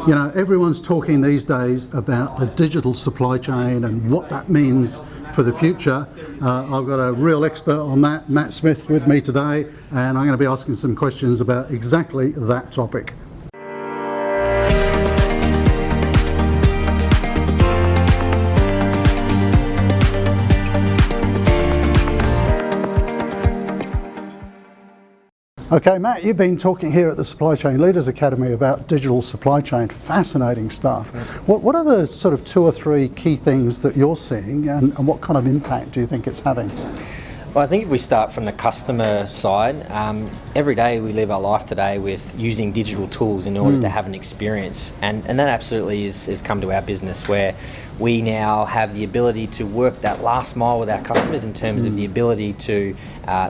You know, everyone's talking these days about the digital supply chain and what that means for the future. I've got a real expert on that, Matt Smith, with me today, and I'm going to be asking some questions about exactly that topic. Okay, Matt, you've been talking here at the Supply Chain Leaders Academy about digital supply chain. Fascinating stuff. What are the sort of 2 or 3 key things that you're seeing, and what kind of impact do you think it's having? Well, I think if we start from the customer side, every day we live our life today with using digital tools in order to have an experience, and that absolutely has come to our business, where we now have the ability to work that last mile with our customers in terms of the ability to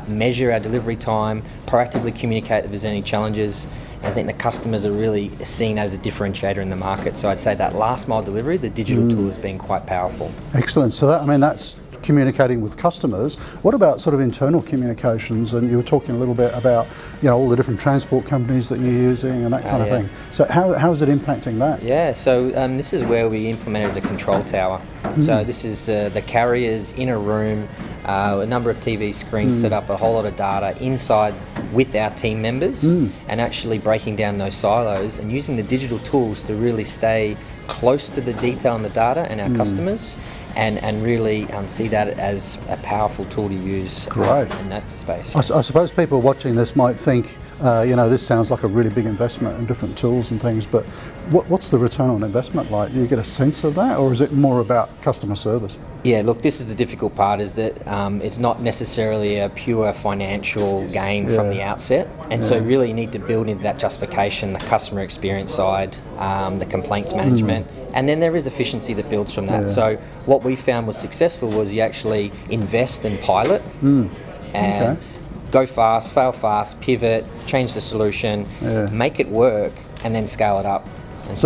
measure our delivery time, proactively communicate if there's any challenges. I think the customers are really seen as a differentiator in the market. So I'd say that last mile delivery, the digital tool has been quite powerful. Excellent. So that's communicating with customers. What about sort of internal communications? And you were talking a little bit about, you know, all the different transport companies that you're using and that kind of thing. So how is it impacting that? Yeah, so this is where we implemented the control tower. So this is the carriers in a room, a number of TV screens, set up a whole lot of data inside with our team members, and actually breaking down those silos and using the digital tools to really stay close to the detail on the data and our customers, and really see that as a powerful tool to use in that space. I suppose people watching this might think, you know, this sounds like a really big investment in different tools and things, but what's the return on investment like? Do you get a sense of that, or is it more about customer service? Yeah, look, this is the difficult part, is that it's not necessarily a pure financial gain from the outset, and so really you need to build into that justification, the customer experience side, the complaints management, and then there is efficiency that builds from that. So what we found was successful was you actually invest and pilot, and go fast, fail fast, pivot, change the solution, make it work, and then scale it up. And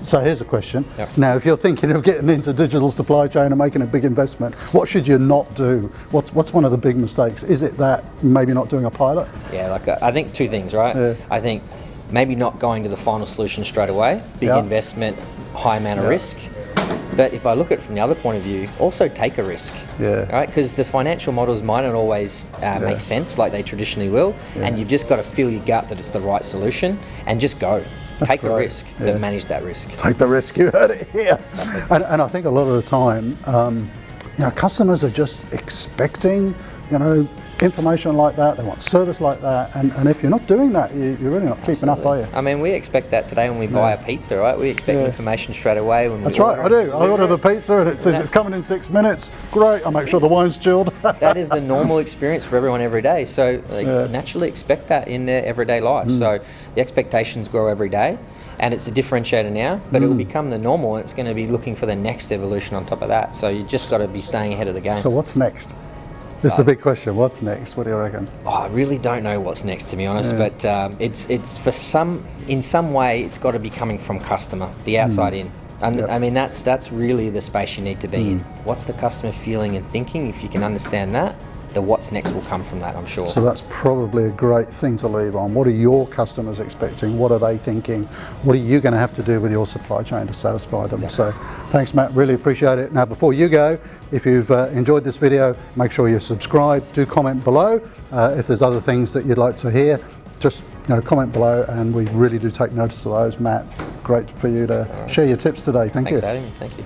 so here's a question. Now, if you're thinking of getting into digital supply chain and making a big investment, what should you not do? What's one of the big mistakes? Is it that maybe not doing a pilot? Yeah, like I think 2 things, right? I think maybe not going to the final solution straight away, big investment, high amount of risk. But if I look at it from the other point of view, also take a risk, right? Because the financial models might not always make sense like they traditionally will, and you've just got to feel your gut that it's the right solution and just go. Take a risk, but manage that risk. Take the risk, you heard it here. And I think a lot of the time, you know, customers are just expecting, you know, information like that, they want service like that, and if you're not doing that, you're really not keeping up, are you? I mean, we expect that today when we buy a pizza, right? We expect information straight away when we That's right, I do. I order the pizza and it says it's coming in 6 minutes. Great, I make sure the wine's chilled. That is the normal experience for everyone every day. So naturally expect that in their everyday life. So the expectations grow every day, and it's a differentiator now, but it will become the normal, and it's going to be looking for the next evolution on top of that. So you just got to be staying ahead of the game. So what's next? This is the big question. What's next? What do you reckon? I really don't know what's next, to be honest. But it's for in some way, it's got to be coming from customer, the outside in. And I mean, that's really the space you need to be in. What's the customer feeling and thinking? If you can understand that, the what's next will come from that, I'm sure. So that's probably a great thing to leave on. What are your customers expecting? What are they thinking? What are you going to have to do with your supply chain to satisfy them? So thanks, Matt, really appreciate it. Now, before you go, if you've enjoyed this video, make sure you subscribe, do comment below. If there's other things that you'd like to hear, just comment below, and we really do take notice of those. Matt, great for you to share your tips today. Thank you. Thanks, Adam. Thank you.